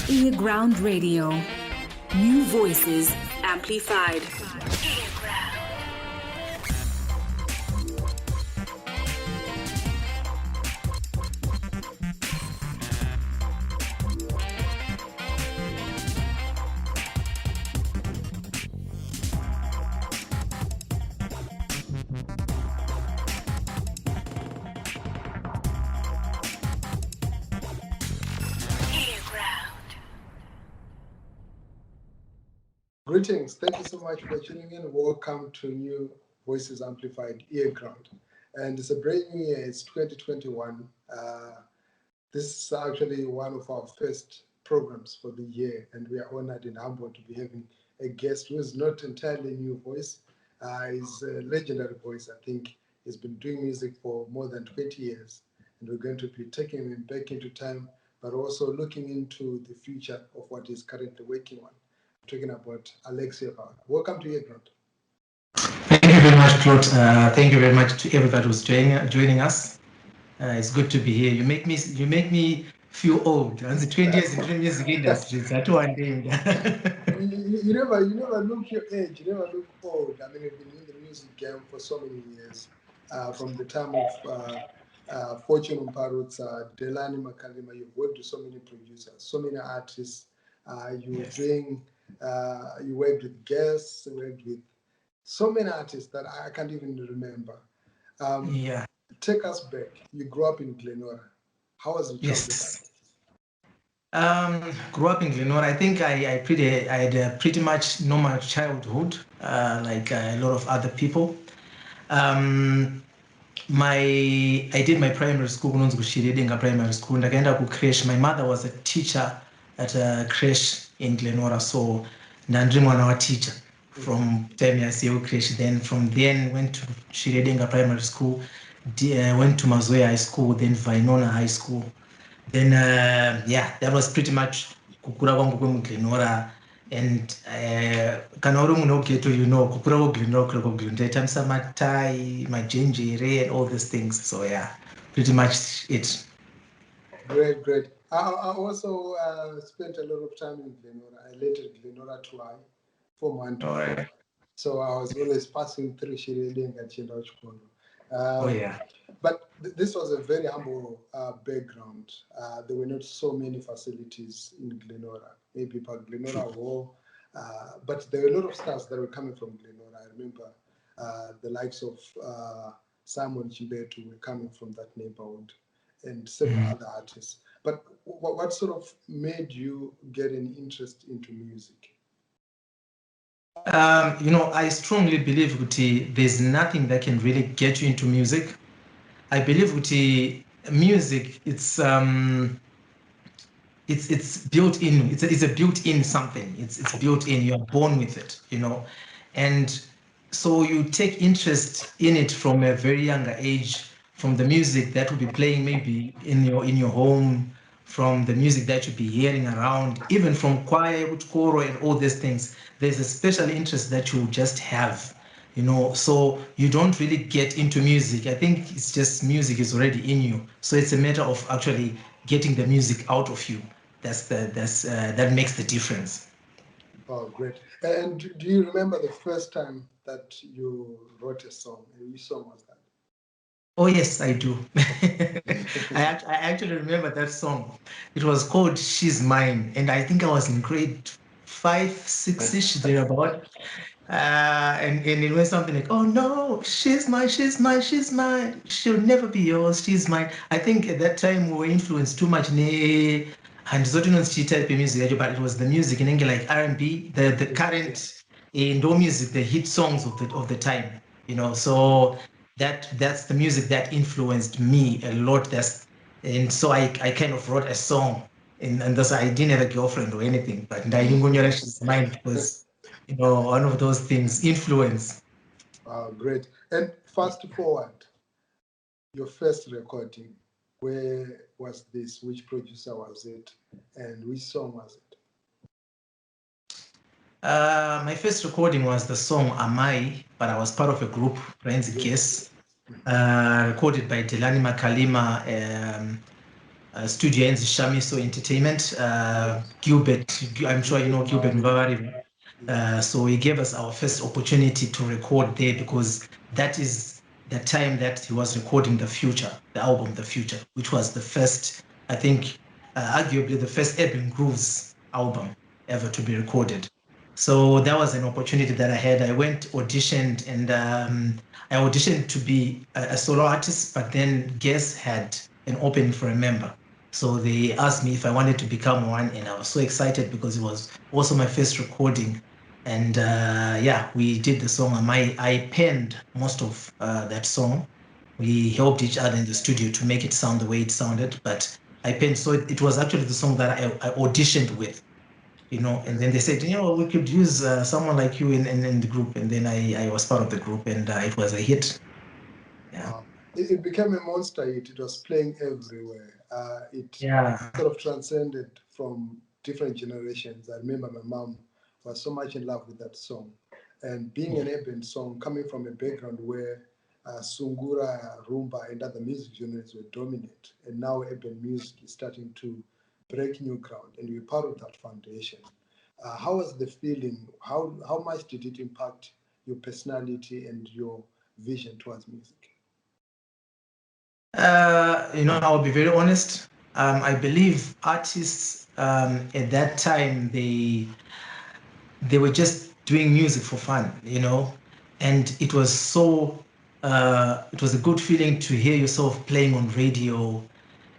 earGROUND Radio. New voices amplified. Greetings. Thank you so much for tuning in. Welcome to New Voices Amplified earGROUND. And it's a brand new year. It's 2021. This is actually one of our first programs for the year, and we are honored and humbled to be having a guest who is not entirely a new voice. He's a legendary voice. I think he's been doing music for more than 20 years, and we're going to be taking him back into time, but also looking into the future of what he's currently working on. Talking about ALEXIO KAWARA. Welcome to earGROUND. Thank you very much, Plot. Thank you very much to everybody who's joining us. It's good to be here. You make me feel old. I'm 20 years in the music industry. That's one thing. you never look your age. You never look old. I mean, you've been in the music game for so many years, from the time of Fortune Umparut's Delani Makalima. You've worked with so many producers, so many artists. You worked with guests, you worked with so many artists that I can't even remember. Take us back. You grew up in Glenora. How was it? Yes. Grew up in Glenora. I think I had a pretty much normal childhood, like a lot of other people. I did my primary school, primary school, and I ended up with creche. My mother was a teacher at a creche in Glenora, so Nandrimwana teacher from time I see creche. Then from then went to Shiredenga Primary School, went to Mazoya High School, then Vainona High School. Then that was pretty much kukura kwangu kwemuglenora, and kana uri munhu wogeto, kukura kwoglenora kuri kwoglenora itamisa matai majenjere and all these things. So pretty much it. Great. I also spent a lot of time in Glenora. I later Glenora Twai for months. Right. So I was always passing through Shiredenga Chenda Chikondo. But this was a very humble background. There were not so many facilities in Glenora. Maybe part Glenora Hall, but there were a lot of stars that were coming from Glenora. I remember the likes of Simon Chibetu were coming from that neighborhood, and several other artists. But what sort of made you get an interest into music? I strongly believe that there's nothing that can really get you into music. I believe that music, it's built in. It's a built-in something. It's built in. You are born with it, and so you take interest in it from a very younger age. From the music that will be playing maybe in your home, from the music that you'll be hearing around, even from choir, koro, and all these things. There's a special interest that you just have, so you don't really get into music. I think it's just music is already in you. So it's a matter of actually getting the music out of you. That makes the difference. Oh, great. And do you remember the first time that you wrote a song? And which song was that? Oh, yes, I do. I actually remember that song. It was called She's Mine. And I think I was in grade 5, 6-ish, thereabout. And it was something like, oh no, she's mine, she's mine, she's mine. She'll never be yours, she's mine. I think at that time we were influenced too much. And Zotinon's type of music, but it was the music in English, like R&B, the current Indo music, the hit songs of the time, so that's the music that influenced me a lot. And so I kind of wrote a song, and thus I didn't have a girlfriend or anything, but She's Mine was, one of those things, influence. Great. And fast forward, your first recording, where was this? Which producer was it? And which song was it? My first recording was the song Amai, but I was part of a group, Friends Guess, recorded by Delani Makalima, studio ends Shamiso Entertainment. Gilbert, I'm sure you know Gilbert Mbavari. So he gave us our first opportunity to record there because that is the time that he was recording The Future, the album The Future, which was the first, I think, arguably the first Urban Grooves album ever to be recorded. So that was an opportunity that I had. I went, auditioned, and I auditioned to be a solo artist, but then Guess had an opening for a member. So they asked me if I wanted to become one, and I was so excited because it was also my first recording. And yeah, we did the song. I penned most of that song. We helped each other in the studio to make it sound the way it sounded, but I penned. So it was actually the song that I auditioned with, you know, and then they said, you know, we could use someone like you in the group. And then I was part of the group, and it was a hit. Yeah. Wow. It became a monster hit. It was playing everywhere. It Yeah. sort of transcended from different generations. I remember my mom was so much in love with that song. And being an urban song, coming from a background where Sungura, Rumba, and other music genres were dominant, and now urban music is starting to break new ground, and we're part of that foundation. How was the feeling? How much did it impact your personality and your vision towards music? You know, I'll be very honest. I believe artists at that time they were just doing music for fun, you know, and it was so it was a good feeling to hear yourself playing on radio,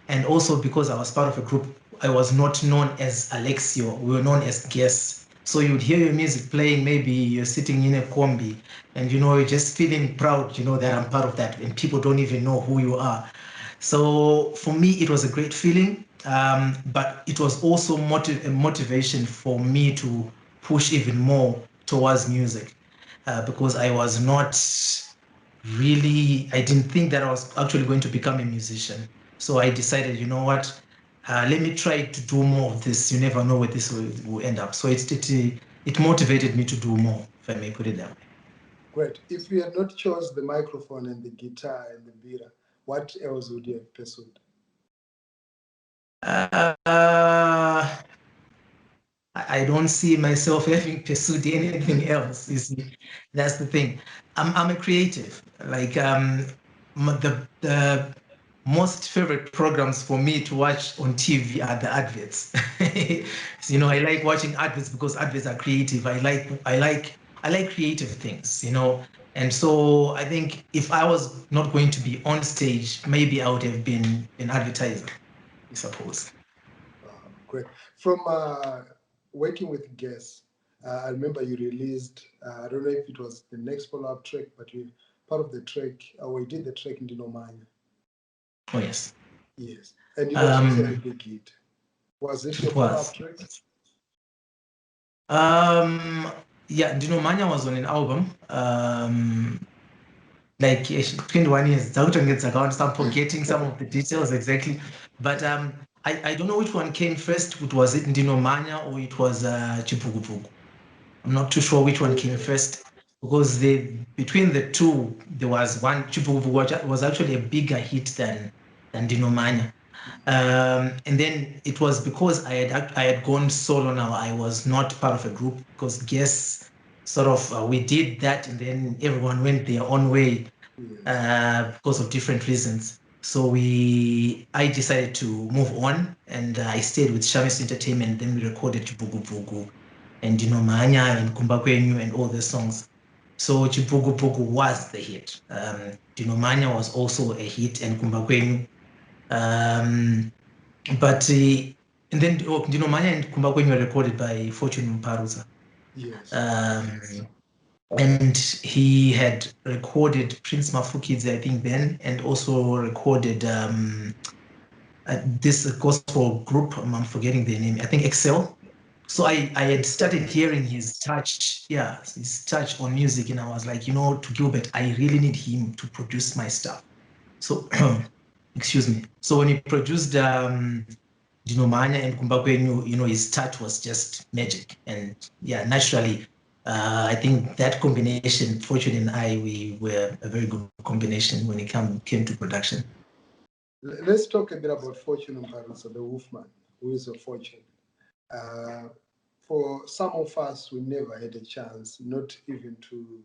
and also because I was part of a group, I was not known as Alexio. We were known as guests. So you'd hear your music playing, maybe you're sitting in a combi, and you know, you're just feeling proud, you know, that I'm part of that, and people don't even know who you are. So for me, it was a great feeling, but it was also a motivation for me to push even more towards music, because I was not really, I didn't think that I was actually going to become a musician. So I decided, you know what, let me try to do more of this. You never know where this will end up. So it motivated me to do more, if I may put it that way. Great. If you had not chose the microphone and the guitar and the bira, what else would you have pursued? I don't see myself having pursued anything else. You see, that's the thing. I'm a creative. Like the most favorite programs for me to watch on TV are the adverts. So, you know, I like watching adverts because adverts are creative. I like creative things. You know, and so I think if I was not going to be on stage, maybe I would have been an advertiser, I suppose. Great. From working with Guess, I remember you released, I don't know if it was the next follow-up track, but you part of the track, or you did the track in Dinomanya. Oh yes. Yes. And it was also a Um, big hit. Was it your it follow-up was. track? Um, yeah, Dino Manya was on an album. Like 21 years. Daughter account, start forgetting some of the details exactly. But I don't know which one came first. Was it Dino Manya or it was Chipukupuku? I'm not too sure which one came first because between the two there was one. Chipukupuku was actually a bigger hit than Dino Manya. And then it was because I had gone solo now. I was not part of a group because Guess sort of we did that and then everyone went their own way because of different reasons. So I decided to move on and I stayed with Shamis Entertainment. Then we recorded Chibugu Bugu and Manya and Kumba Kwenyu and all the songs. So Chibugu Bugu was the hit. Manya was also a hit and Kumba Kwenyu. But and then Manya and Kumba Kwenyu were recorded by Fortune Mparuza. Yes. And he had recorded Prince Mafukidze, I think, then, and also recorded this gospel group. I'm forgetting their name. I think Excel. So I had started hearing his touch, yeah, his touch on music, and I was like, you know, to Gilbert, I really need him to produce my stuff. So, excuse me. So when he produced Manya and Kumbakwenyu, you know, his touch was just magic. And yeah, naturally, I think that combination, Fortune and I, we were a very good combination when it came to production. Let's talk a bit about Fortune Mbarusa, the Wolfman, who is a fortune. For some of us, we never had a chance, not even to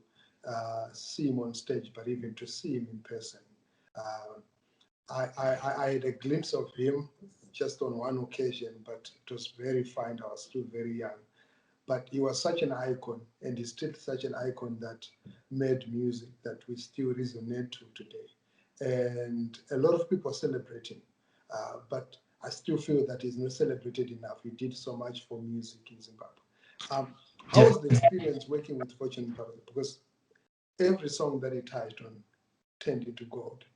see him on stage, but even to see him in person. I had a glimpse of him just on one occasion, but it was very fine. I was still very young. But he was such an icon, and he's still such an icon that made music that we still resonate to today. And a lot of people celebrate him, but I still feel that he's not celebrated enough. He did so much for music in Zimbabwe. How was the experience working with Fortune Mbarusa? Because every song that he touched on turned into gold.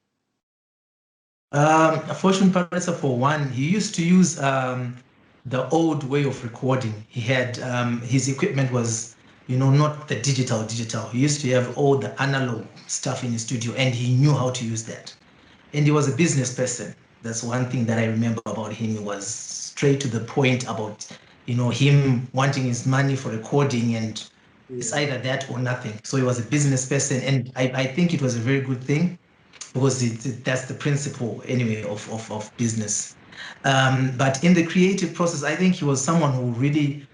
Fortune Mbarusa, for one, he used to use the old way of recording. He had his equipment was, not the digital. He used to have all the analog stuff in his studio, and he knew how to use that. And he was a business person. That's one thing that I remember about him. He was straight to the point about, him wanting his money for recording, and it's either that or nothing. So he was a business person, and I think it was a very good thing, because that's the principle anyway of business. But in the creative process, I think he was someone who really,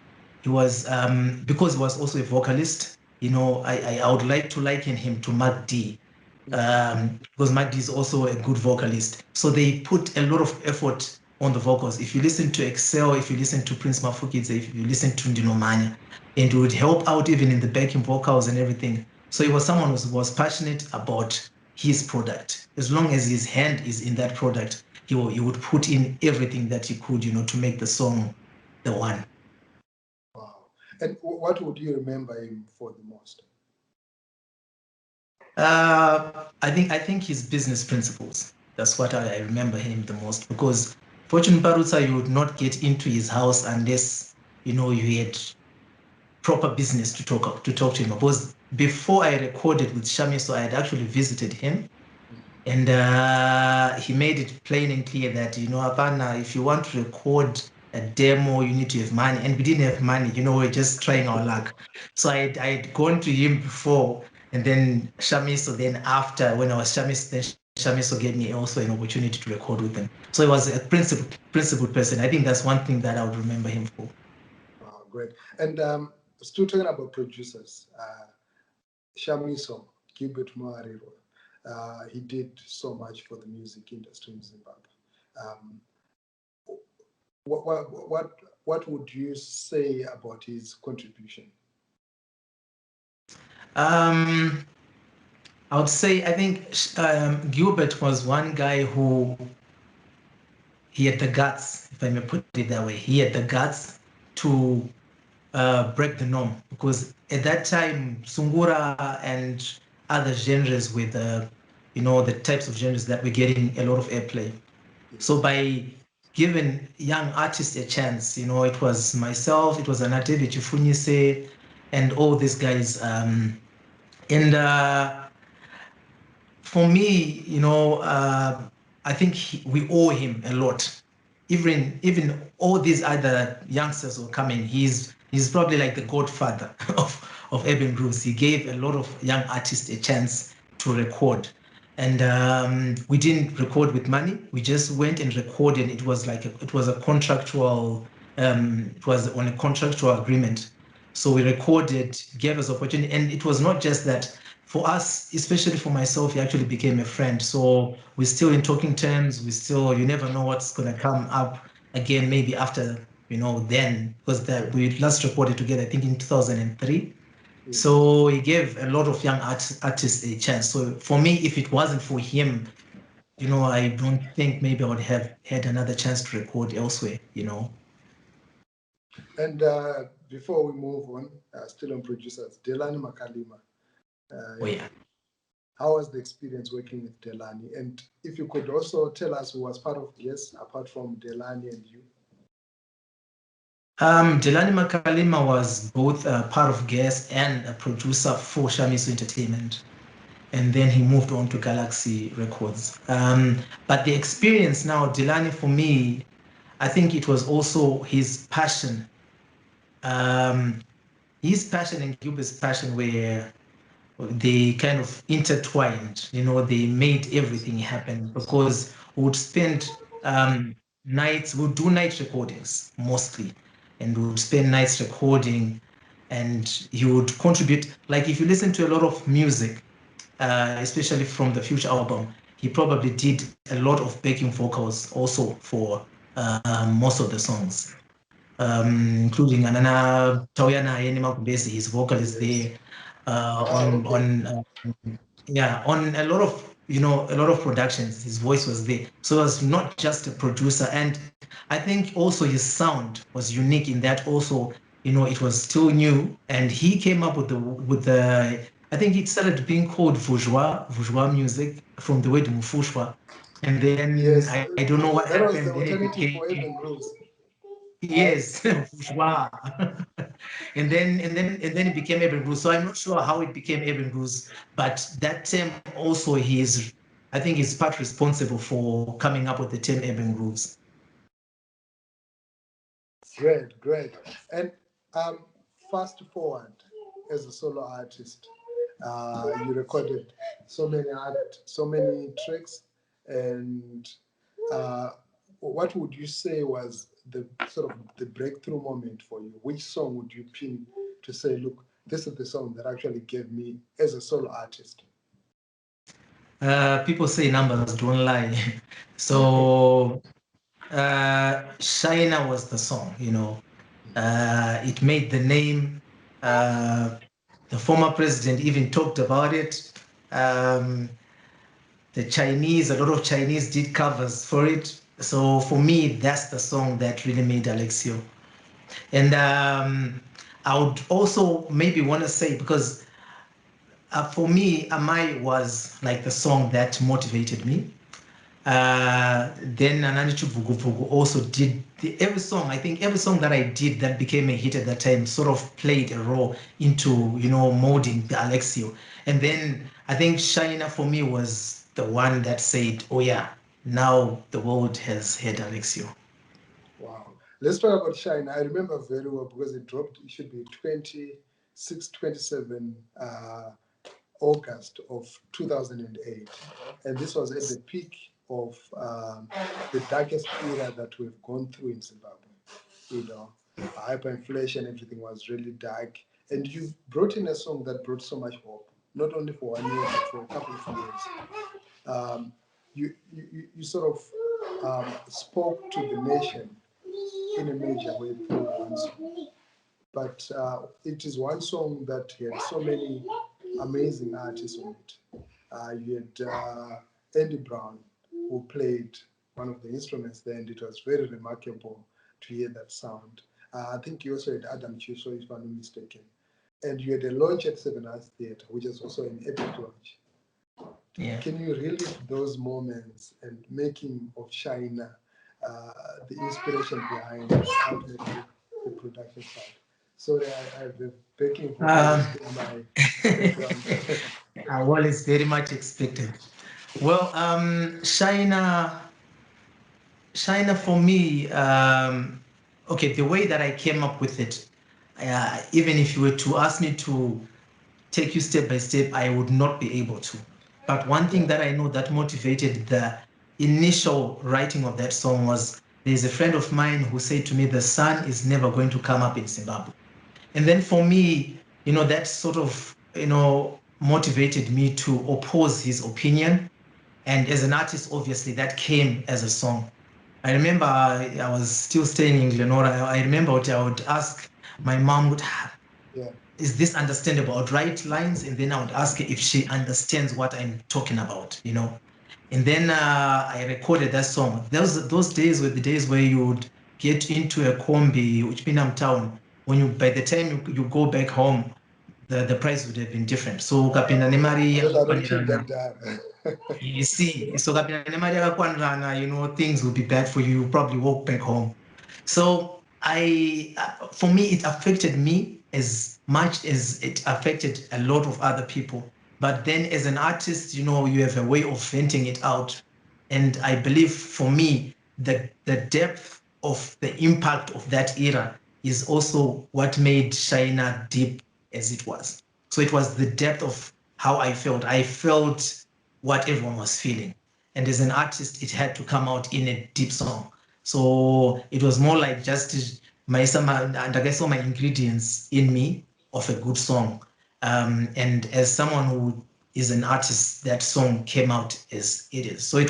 because he was also a vocalist, I would like to liken him to Mark D, because Mark D is also a good vocalist. So they put a lot of effort on the vocals. If you listen to Excel, if you listen to Prince Mafukidze, if you listen to Ndinomanya, and it would help out even in the backing vocals and everything. So he was someone who was passionate about his product. As long as his hand is in that product, he would put in everything that he could, to make the song the one. Wow. And what would you remember him for the most? I think his business principles. That's what I remember him the most, because Fortune Mbarusa, you would not get into his house unless you had proper business to talk to him. Because before I recorded with Shamiso, I had actually visited him, and he made it plain and clear that Apana, if you want to record a demo, you need to have money, and we didn't have money. We're just trying our luck. So I had gone to him before, and then Shamiso. Then after, when I was Shamiso, then Shamiso gave me also an opportunity to record with him. So he was a principled person. I think that's one thing that I would remember him for. Wow, great. And still talking about producers, Shamiso, Gilbert Moariro, he did so much for the music industry in Zimbabwe. What would you say about his contribution? I would say, I think Gilbert was one guy who, he had the guts, if I may put it that way. He had the guts to break the norm, because at that time, Sungura and other genres with the types of genres that were getting a lot of airplay. So by giving young artists a chance, it was myself, it was Anatevich Chifunyise, and all these guys. And for me, I think we owe him a lot. Even all these other youngsters who are coming, he's probably like the godfather of urban grooves. He gave a lot of young artists a chance to record. And we didn't record with money. We just went and recorded. It was a contractual, it was on a contractual agreement. So we recorded, gave us opportunity. And it was not just that. For us, especially for myself, he actually became a friend. So we're still in talking terms. You never know what's going to come up again, maybe after, then, because we last recorded together, I think in 2003. So he gave a lot of young artists a chance. So for me, if it wasn't for him, I don't think maybe I would have had another chance to record elsewhere, And before we move on, still on producers, Delani Makalima. Oh, yeah. How was the experience working with Delani? And if you could also tell us who was part of Yes, apart from Delani and you. Delani Makalima was both part of Guess and a producer for Shamiso Entertainment. And then he moved on to Galaxy Records. But the experience now, Delani, for me, I think it was also his passion. His passion and Gilbert's passion were, they kind of intertwined. They made everything happen, because we would spend nights, we'd do night recordings mostly, and we would spend nights recording, and he would contribute. Like if you listen to a lot of music, especially from the Future album, he probably did a lot of backing vocals also for most of the songs, including Anana Tauyana Yenimakubesi, his vocal is there. On a lot of a lot of productions, his voice was there. So it was not just a producer, and I think also his sound was unique in that also it was still new, and he came up with the I think it started being called bourgeois music from the word mufushwa, and then Yes, I don't know what that was the happened. Then it alternative became for urban grooves. yes, bourgeois. and then it became urban grooves. So I'm not sure how it became urban grooves, but that term also I think he's part responsible for coming up with the term urban grooves. Great. And fast forward, as a solo artist, you recorded so many tracks, and what would you say was the sort of the breakthrough moment for you? Which song would you pin to say, look, this is the song that actually gave me as a solo artist? People say numbers don't lie. So China was the song, it made the name. The former president even talked about it. The Chinese, a lot of Chinese did covers for it. So for me, that's the song that really made Alexio. And I would also maybe want to say, because for me, Amai was like the song that motivated me. Then Ananichu Vugu Vugu also did every song. I think every song that I did that became a hit at that time sort of played a role into molding the Alexio. And then I think China for me was the one that said, "Oh yeah, now the world has heard Alexio." Wow. Let's talk about Shine. I remember very well because it dropped, it should be 26, 27 August of 2008. And this was at the peak of the darkest era that we've gone through in Zimbabwe. Hyperinflation, everything was really dark. And you brought in a song that brought so much hope, not only for 1 year, but for a couple of years. You sort of spoke to the nation in a major way through one song. But it is one song that had so many amazing artists on it. You had Andy Brown, who played one of the instruments there, and it was very remarkable to hear that sound. I think you also had Adam Chiso, if I'm not mistaken. And you had a launch at Seven Arts Theatre, which is also an epic launch. Yeah. Can you relive those moments and making of China, the inspiration behind ultimately the production side? Sorry, I've been begging for in my background. Well, it's very much expected. Well, China for me, okay, the way that I came up with it, even if you were to ask me to take you step by step, I would not be able to. But one thing that I know that motivated the initial writing of that song was there's a friend of mine who said to me, the sun is never going to come up in Zimbabwe. And then for me, that sort of, motivated me to oppose his opinion. And as an artist, obviously, that came as a song. I remember I was still staying in Glenora. I remember what I would ask my mom, is this understandable? I would write lines and then I would ask her if she understands what I'm talking about, And then I recorded that song. Those days were the days where you would get into a combi, which means town. By the time you go back home, the price would have been different. So kapinda nemari you see, so kapinda nemari yakakwanirana, things will be bad for you. You probably walk back home. So for me, it affected me as much as it affected a lot of other people. But then as an artist, you have a way of venting it out. And I believe for me, the depth of the impact of that era is also what made China deep as it was. So it was the depth of how I felt. I felt what everyone was feeling. And as an artist, it had to come out in a deep song. So it was more like just and I guess all my ingredients in me of a good song. And as someone who is an artist, that song came out as it is. So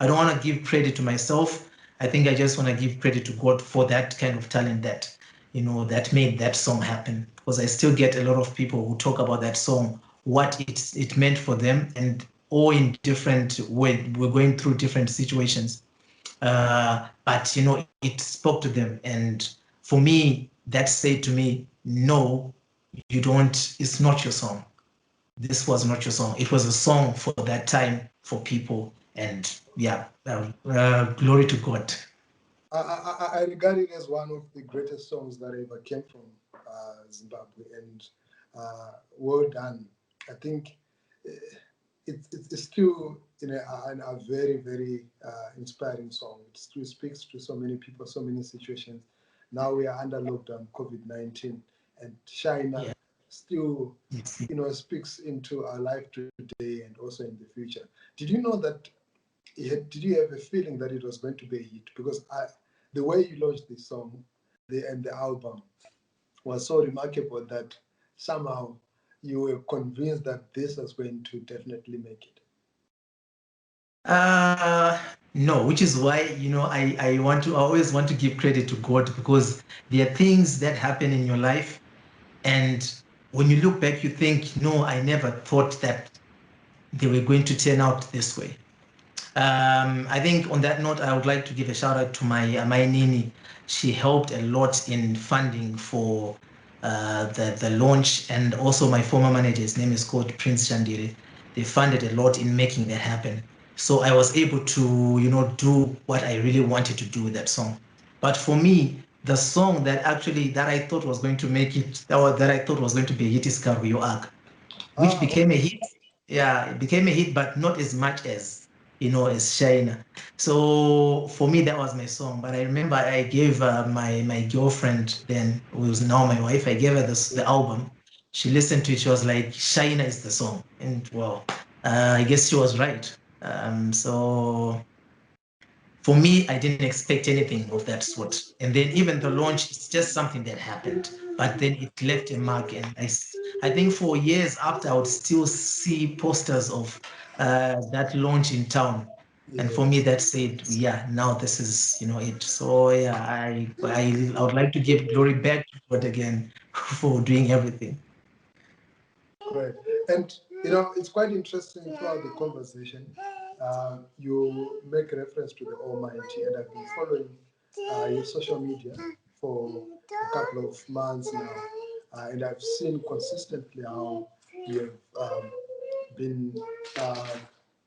I don't want to give credit to myself. I think I just want to give credit to God for that kind of talent that, that made that song happen. Because I still get a lot of people who talk about that song, what it meant for them, and all in different way. We're going through different situations. But it spoke to them. And for me, that said to me, no, you don't, it's not your song. This was not your song. It was a song for that time for people. And yeah, glory to God. I regard it as one of the greatest songs that ever came from Zimbabwe, and well done. I think it's still a very, very inspiring song. It still speaks to so many people, so many situations. Now we are under lockdown, COVID-19, and China Yeah. still, speaks into our life today and also in the future. Did you know that? Did you have a feeling that it was going to be a hit? Because the way you launched this song, and the album, was so remarkable that somehow you were convinced that this was going to definitely make it. No, which is why, I always want to give credit to God, because there are things that happen in your life. And when you look back, you think, no, I never thought that they were going to turn out this way. I think on that note, I would like to give a shout out to my Nini. She helped a lot in funding for the launch, and also my former manager, his name is called Prince Chandiri. They funded a lot in making that happen. So I was able to, do what I really wanted to do with that song. But for me, the song that I thought was going to make it, or that I thought was going to be a hit, is Karuyo Ark, which became a Okay. hit. Yeah, it became a hit, but not as much as as China. So for me, that was my song. But I remember I gave my girlfriend then, who is now my wife, I gave her the album. She listened to it. She was like, "China is the song," and well, I guess she was right. So for me, I didn't expect anything of that sort. And then even the launch, it's just something that happened. But then it left a mark. And I think for years after, I would still see posters of that launch in town. And for me, Yes. that said, yeah, now this is, it. So yeah, I would like to give glory back to God again for doing everything. Great. And it's quite interesting throughout the conversation. You make reference to the Almighty, and I've been following your social media for a couple of months now, and I've seen consistently how you have been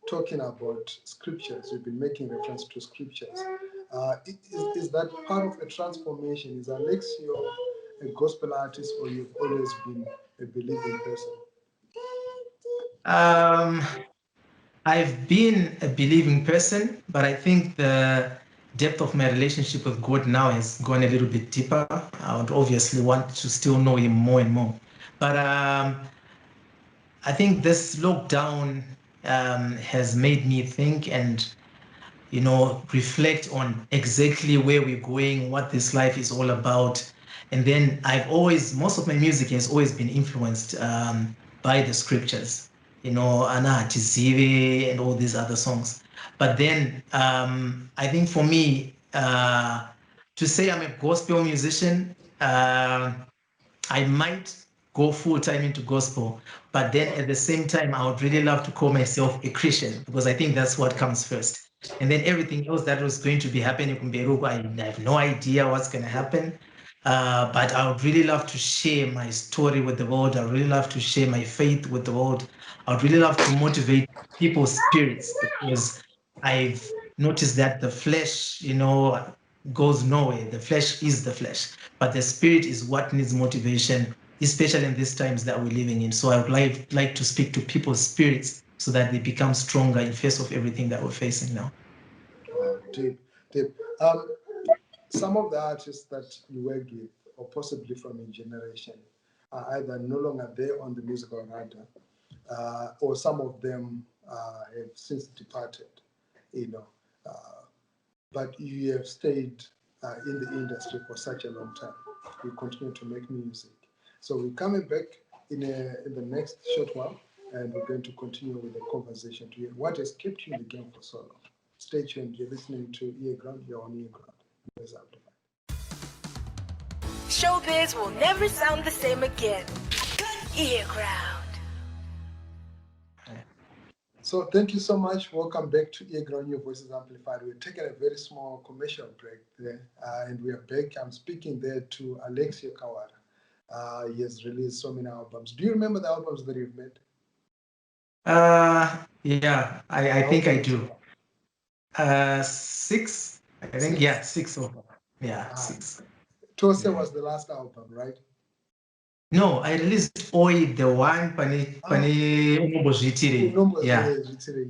talking about scriptures. You've been making reference to scriptures. Is that part of a transformation? Is Alexio a gospel artist, or you've always been a believing person? Um, I've been a believing person, but I think the depth of my relationship with God now has gone a little bit deeper. I would obviously want to still know Him more and more. But I think this lockdown has made me think and reflect on exactly where we're going, what this life is all about. And then most of my music has always been influenced by the scriptures, Ana Tizive and all these other songs. But then I think for me, to say I'm a gospel musician, I might go full time into gospel, but then at the same time, I would really love to call myself a Christian, because I think that's what comes first. And then everything else that was going to be happening in Beirut, I have no idea what's going to happen. But I would really love to share my story with the world. I would really love to share my faith with the world. I would really love to motivate people's spirits, because I've noticed that the flesh, goes nowhere. The flesh is the flesh, but the spirit is what needs motivation, especially in these times that we're living in. So I would like to speak to people's spirits so that they become stronger in face of everything that we're facing now. Wow, deep, deep. Some of the artists that you worked with, or possibly from a generation, are either no longer there on the musical radar, or some of them have since departed. you know, but you have stayed in the industry for such a long time. You continue to make music. So we're coming back in the next short while, and we're going to continue with the conversation to hear what has kept you in the game for so long. Stay tuned. You're listening to earGROUND. You're on earGROUND. Voices Amplified. Showbiz will never sound the same again. earGROUND. So thank you so much. Welcome back to earGROUND, Your Voices Amplified. We're taking a very small commercial break there, and we are back. I'm speaking there to ALEXIO Kawara. He has released so many albums. Do you remember the albums that you've made? Yeah, I think I do. 6, I think. 6? Yeah, 6 of them. Yeah, 6. Tose was the last album, right? No, I released Oi, the one Pani Umbozvitire. Yeah.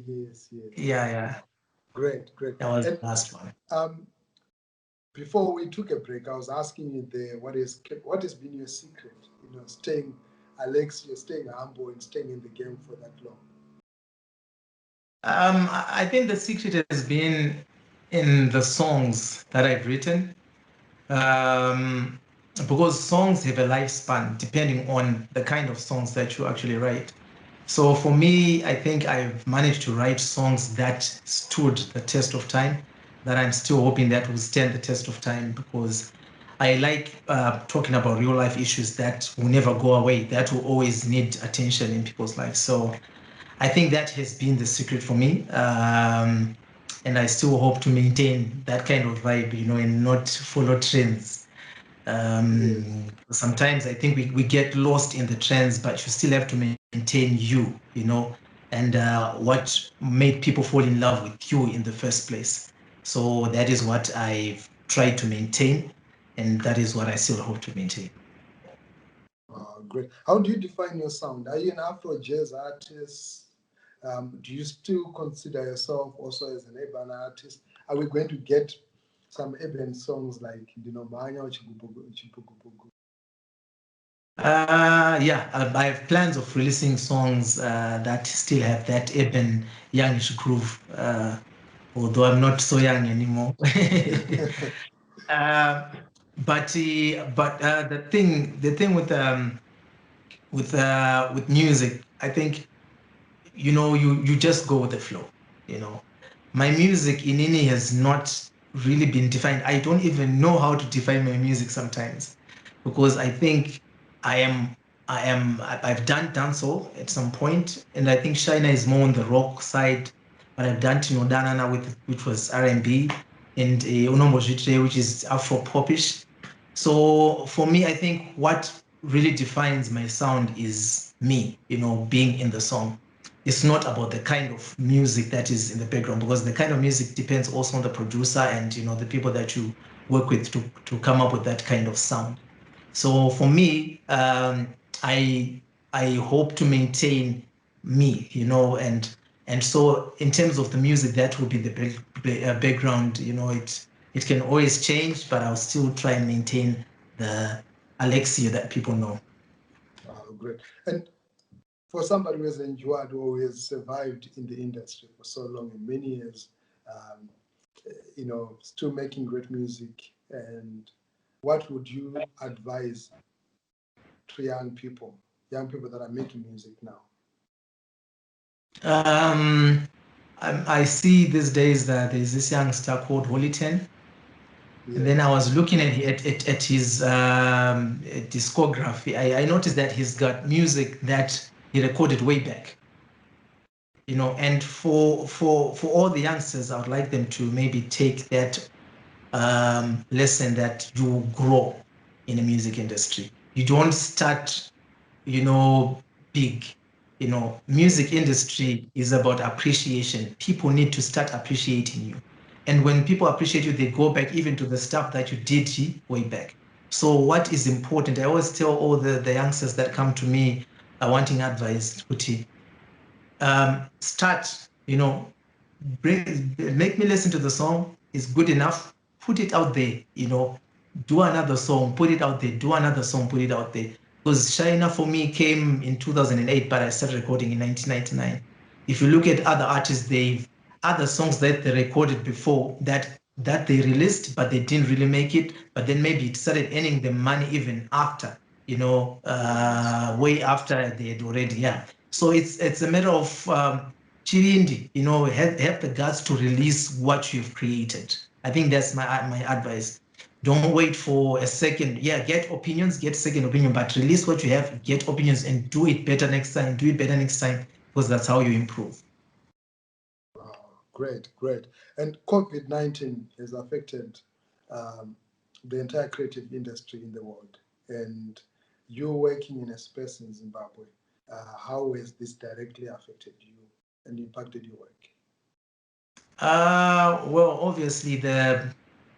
Yes. Yeah. Great. That was the last one. Before we took a break, I was asking you there what has been your secret, staying ALEXIO, staying humble and staying in the game for that long. I think the secret has been in the songs that I've written. Because songs have a lifespan depending on the kind of songs that you actually write. So for me, I think I've managed to write songs that stood the test of time, that I'm still hoping that will stand the test of time, because I like talking about real life issues that will never go away, that will always need attention in people's lives. So I think that has been the secret for me. And I still hope to maintain that kind of vibe, and not follow trends. Sometimes I think we get lost in the trends, but you still have to maintain you, and what made people fall in love with you in the first place. So that is what I've tried to maintain, and that is what I still hope to maintain. Great. How do you define your sound? Are you an Afro jazz artist? Do you still consider yourself also as an urban artist? Are we going to get some urban songs like Manya or Chipugubugu? Yeah, I have plans of releasing songs that still have that urban youngish groove, although I'm not so young anymore. But the thing with music, I think, you just go with the flow. My music inini has not really been defined. I don't even know how to define my music sometimes, because I think I've done dancehall at some point, and I think Shina is more on the rock side, but I've done Danana which was R&B, and Unombojitre, which is Afro popish. So for me, I think what really defines my sound is me, being in the song. It's not about the kind of music that is in the background, because the kind of music depends also on the producer and the people that you work with to come up with that kind of sound. So for me, I hope to maintain me, and so in terms of the music, that will be the background. It can always change, but I'll still try and maintain the ALEXIO that people know. Great. And for somebody who has endured or who has survived in the industry for so long, and many years, still making great music, and what would you advise to young people that are making music now? I see these days that there's this youngster called Hollyton. Yeah. And then I was looking at his discography. I noticed that he's got music that he recorded way back. And for all the youngsters, I would like them to maybe take that lesson, that you grow in the music industry. You don't start, big. Music industry is about appreciation. People need to start appreciating you. And when people appreciate you, they go back even to the stuff that you did way back. So what is important, I always tell all the youngsters that come to me wanting advice, Kuti, start, make me listen to the song, is good enough, put it out there, do another song, put it out there, do another song, put it out there. Because Shina for me came in 2008, but I started recording in 1999. If you look at other artists, they've other songs that they recorded before that they released, but they didn't really make it. But then maybe it started earning them money even after, way after they had already, yeah. So it's a matter of chirindi, have the guts to release what you've created. I think that's my advice. Don't wait for a second. Yeah, get opinions, get second opinion, but release what you have, get opinions, and do it better next time. Do it better next time, because that's how you improve. Great. And COVID-19 has affected the entire creative industry in the world. And you're working in a space in Zimbabwe. How has this directly affected you and impacted your work? Well, obviously the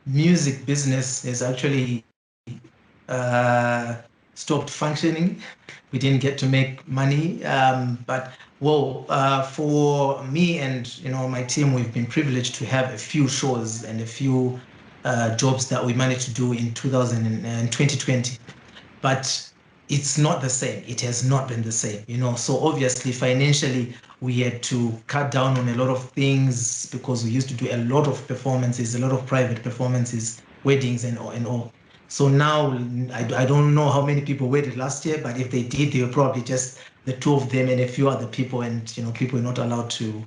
music business has actually stopped functioning. We didn't get to make money. But for me and my team, we've been privileged to have a few shows and a few jobs that we managed to do in 2020. But it's not the same. It has not been the same, So obviously, financially, we had to cut down on a lot of things because we used to do a lot of performances, a lot of private performances, weddings and all. So now I don't know how many people wedded last year, but if they did, they were probably just the two of them and a few other people, and people were not allowed to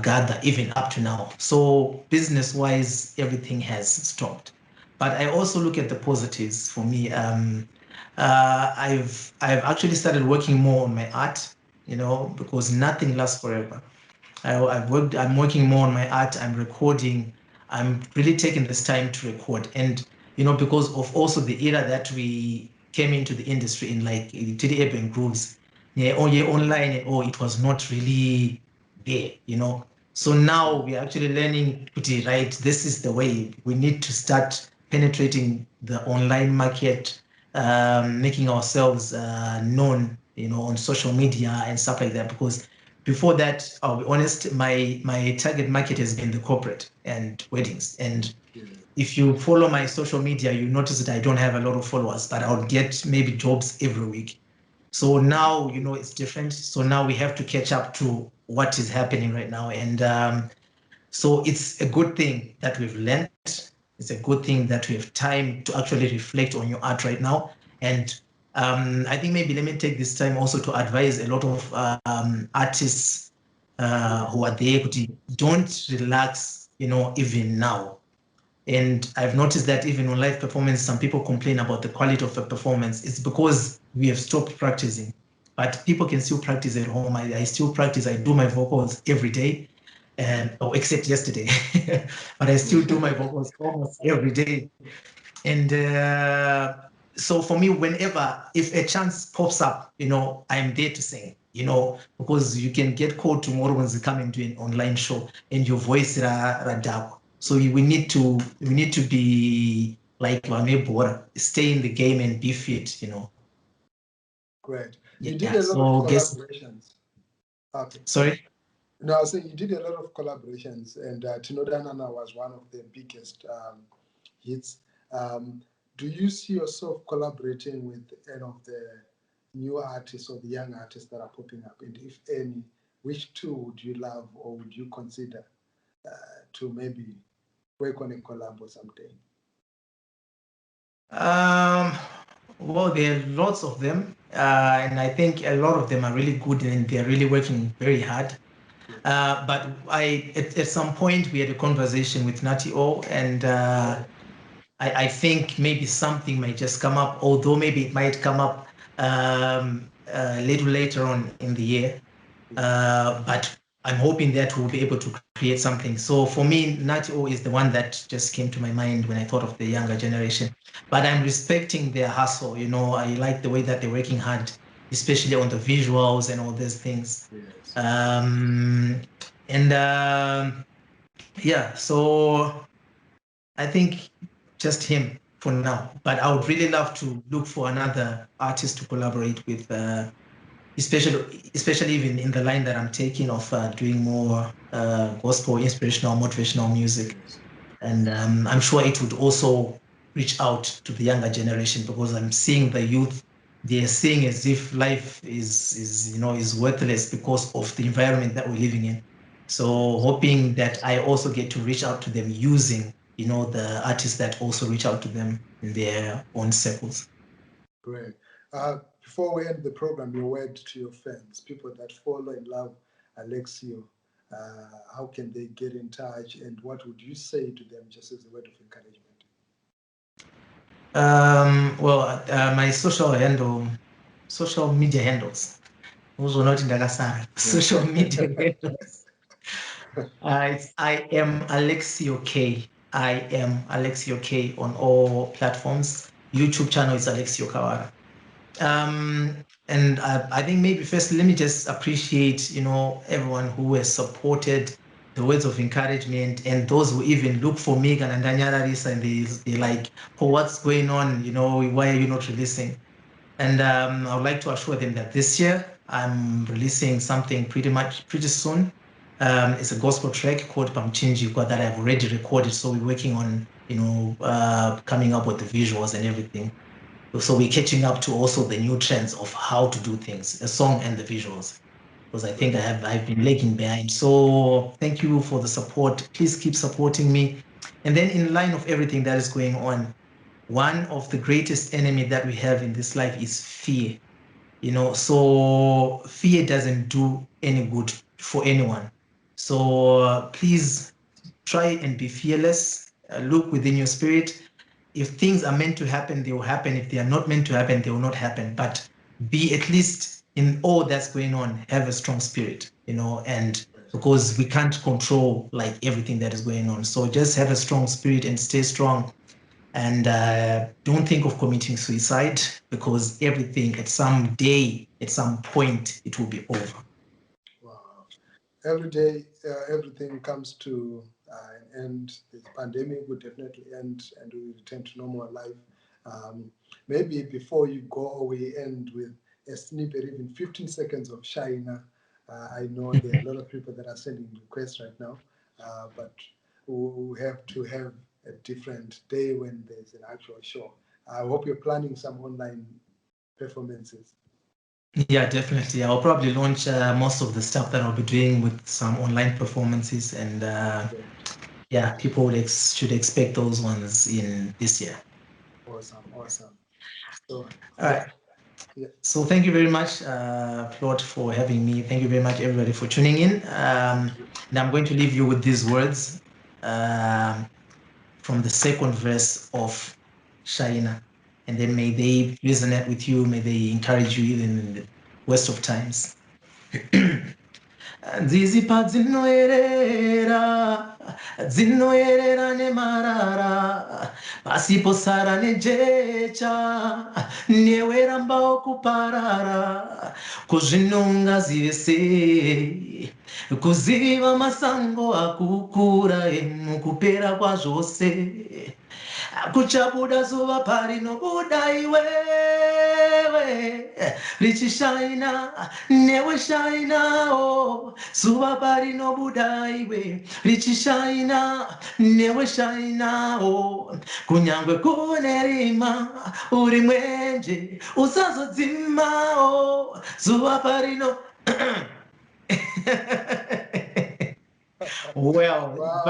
gather even up to now. So business-wise, everything has stopped. But I also look at the positives for me. I've actually started working more on my art, because nothing lasts forever. I'm working more on my art. I'm recording. I'm really taking this time to record, and because of also the era that we came into the industry in, like to the urban grooves, online and all, it was not really there, So now we're actually learning to right. This is the way we need to start penetrating the online market, making ourselves known, on social media and stuff like that. Because before that, I'll be honest, my target market has been the corporate and weddings. And if you follow my social media, you notice that I don't have a lot of followers, but I'll get maybe jobs every week. So now, it's different. So now we have to catch up to what is happening right now. And so it's a good thing that we've learned. It's a good thing that we have time to actually reflect on your art right now. And I think maybe let me take this time also to advise a lot of artists who are there. Don't relax, even now. And I've noticed that even on live performance, some people complain about the quality of the performance. It's because we have stopped practicing. But people can still practice at home. I still practice. I do my vocals every day, except yesterday. But I still do my vocals almost every day. And so for me, if a chance pops up, I'm there to sing, because you can get called tomorrow when they come and do an online show and your voice dark. So we need to be like stay in the game and be fit, Great. You Yeah, did a lot of collaborations. Okay. Sorry? No, I was saying you did a lot of collaborations, and Tinodanana was one of the biggest hits. Do you see yourself collaborating with any of the new artists or the young artists that are popping up? And if any, which two would you love or would you consider to maybe work on a collab or something? Well, there are lots of them, and I think a lot of them are really good and they're really working very hard. But at some point we had a conversation with Natty O, and I think maybe something might just come up, although maybe it might come up a little later on in the year. But I'm hoping that we'll be able to create something. So for me, Natty O is the one that just came to my mind when I thought of the younger generation. But I'm respecting their hustle. I like the way that they're working hard, especially on the visuals and all those things. Yes. Yeah, so I think just him for now. But I would really love to look for another artist to collaborate with, especially even in the line that I'm taking of doing more gospel, inspirational, motivational music. And I'm sure it would also reach out to the younger generation, because I'm seeing the youth, they're seeing as if life is worthless because of the environment that we're living in. So hoping that I also get to reach out to them using, the artists that also reach out to them in their own circles. Great. Before we end the program, your word to your fans, people that follow and love ALEXIO, how can they get in touch, and what would you say to them just as a word of encouragement? My social media handles. Social media handles. I am ALEXIO K. I am ALEXIO K on all platforms. YouTube channel is ALEXIO Kawara. And I think maybe first, let me just appreciate, everyone who has supported the words of encouragement, and those who even look for me and they're like, oh, what's going on? Why are you not releasing? And I would like to assure them that this year I'm releasing something pretty soon. It's a gospel track called Pamchinjikwa that I've already recorded. So we're working on, coming up with the visuals and everything. So we're catching up to also the new trends of how to do things, a song and the visuals, because I think I've been lagging behind. So thank you for the support. Please keep supporting me. And then in line of everything that is going on, one of the greatest enemy that we have in this life is fear. So fear doesn't do any good for anyone. So please try and be fearless. Look within your spirit. If things are meant to happen, they will happen. If they are not meant to happen, they will not happen. But be at least in all that's going on, have a strong spirit, and because we can't control like everything that is going on. So just have a strong spirit and stay strong. And don't think of committing suicide, because everything at some day, at some point, it will be over. Wow. Every day, everything comes to an end. The pandemic will definitely end and we return to normal life. Maybe before you go, we end with a snippet, even 15 seconds of Shaina. I know there are a lot of people that are sending requests right now, but we have to have a different day when there's an actual show. I hope you're planning some online performances. Yeah, definitely. I'll probably launch most of the stuff that I'll be doing with some online performances, and people should expect those ones in this year. Awesome. So, all right. Yeah. So thank you very much, Plot, for having me. Thank you very much, everybody, for tuning in. And I'm going to leave you with these words from the second verse of Shaina. And then may they resonate with you, may they encourage you even in the worst of times. Nzizipa dzinoerera nemarara, pasiposara nejecha, newerambao kuparara, kuzvinonga zivese, kuziva masango akukura enu kupera kwa zvose. Kuchabuda zuva parinobuda iwewe, richishaina newe shainao. Zuva parinobuda iwe, richishaina newe shainao. Kunyangwe kunerima uri mwenje, usazodzimao. Zuva parino well, Wow,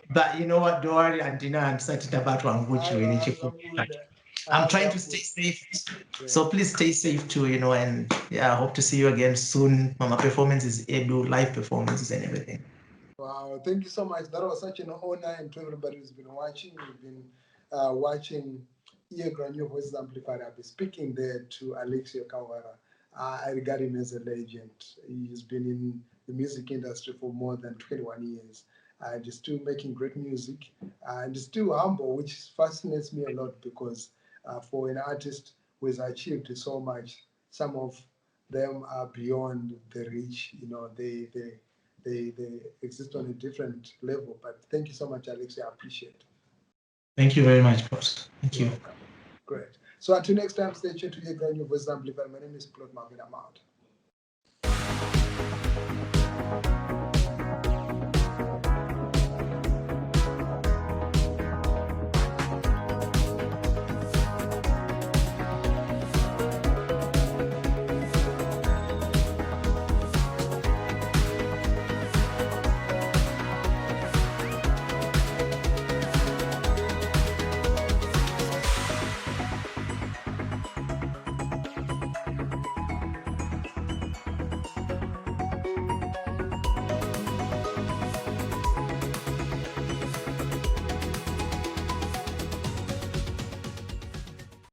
but you know what, don't worry, I'm trying to stay safe. So please stay safe too, and I hope to see you again soon. Mama performances, Edu, live performances and everything. Wow, thank you so much. That was such an honor, and to everybody who's been watching, we've been watching earGROUND, New Voices Amplified. I'll be speaking there to ALEXIO KAWARA. I regard him as a legend. He's been in the music industry for more than 21 years. And he's still making great music, and he's still humble, which fascinates me a lot, because for an artist who has achieved so much, some of them are beyond the reach. They exist on a different level. But thank you so much, Alex. I appreciate it. Thank you very much, boss. Thank you. Welcome. Great. So until next time, stay tuned to earGROUND, New Voices Amplified. My name is Plot Mhako, and I'm out.